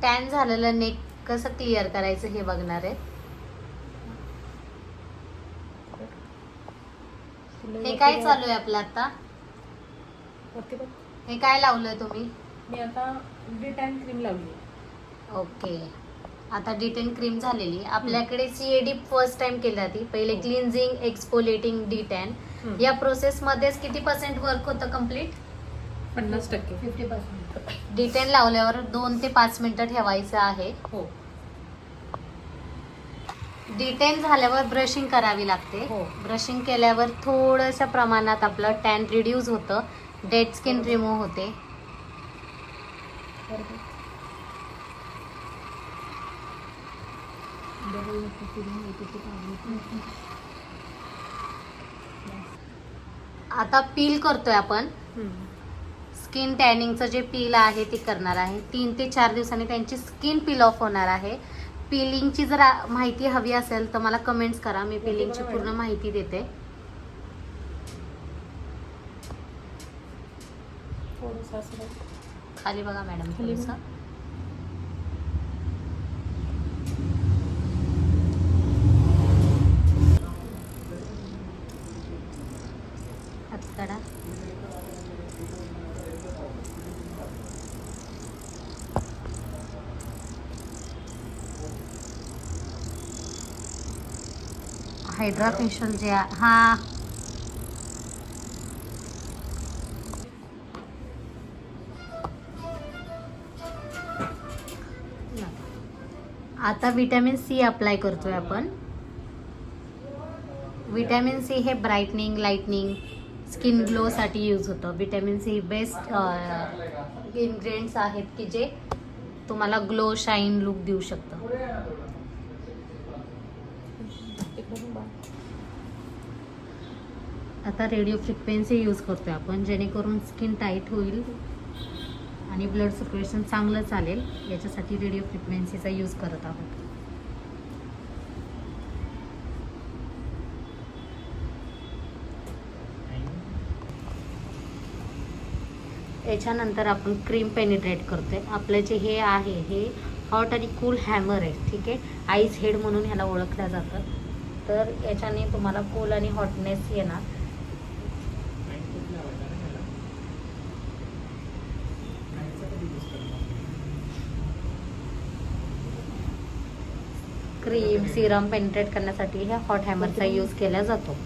Tan झालेलं neck कसं clear करायचं हे बघणार आहे. हे काय चालू आहे आपलं आता? हे काय लावलंय तुम्ही? मी आता डिटॅन क्रीम लावली. ओके, आता डिटेन क्रीम झालेली. आपल्याकडे सीएडी फर्स्ट टाइम केली जाते. पहिले क्लिन्झिंग, एक्सफोलिएटिंग, डिटॅन. या प्रोसेस मध्येच किती % वर्क होतं कम्प्लीट? 50%. 50%. डिटेन लावल्यावर 2 ते 5 मिनिटं ठेवायचं आहे. हो. डिटेन झाल्यावर ब्रशिंग करावी लागते. हो. ब्रशिंग केल्यावर थोडंसं प्रमाणात आपलं टॅन रिड्यूस होतं, डेड स्किन रिमूव्ह होते. आता पील करतोय आपण. स्किन टॅनिंगचं जे पील आहे ते करणार आहे. 3 ते 4 दिवसांनी त्यांची स्किन पील ऑफ होणार आहे. पिलिंगची जर माहिती हवी असेल तर मला कमेंट्स करा, मी पिलिंगची पूर्ण माहिती देते. खाली बघा मॅडम थोडंसं. हातकडा. हायड्रा फेशियल जे हा आता विटॅमिन सी अप्लाय करतोय आपण. विटॅमिन सी हे ब्राईटनिंग, लाईटनिंग, स्किन ग्लोसाठी यूज होतं. विटॅमिन सी बेस्ट इन्ग्रेडियंट्स आहेत की जे तुम्हाला ग्लो, शाईन लुक देऊ शकतं. आता रेडिओ फ्रिक्वेन्सी यूज करतोय आपण, जेणेकरून स्किन टाईट होईल आणि ब्लड सर्क्युलेशन चांगलं चालेल. याच्यासाठी रेडिओ फ्रिक्वेन्सीचा यूज करत आहोत. याच्यानंतर आपण क्रीम पेनिट्रेट करतोय. आपलं जे हे आहे हे हॉट आणि कूल हॅमर आहे, ठीक आहे. आईस हेड म्हणून ह्याला ओळखलं जातं. तर याच्याने तुम्हाला कूल आणि हॉटनेस येणार. क्रीम, सिरम पेनिट्रेट करण्यासाठी ह्या हॉट हॅमरचा यूज केला जातो.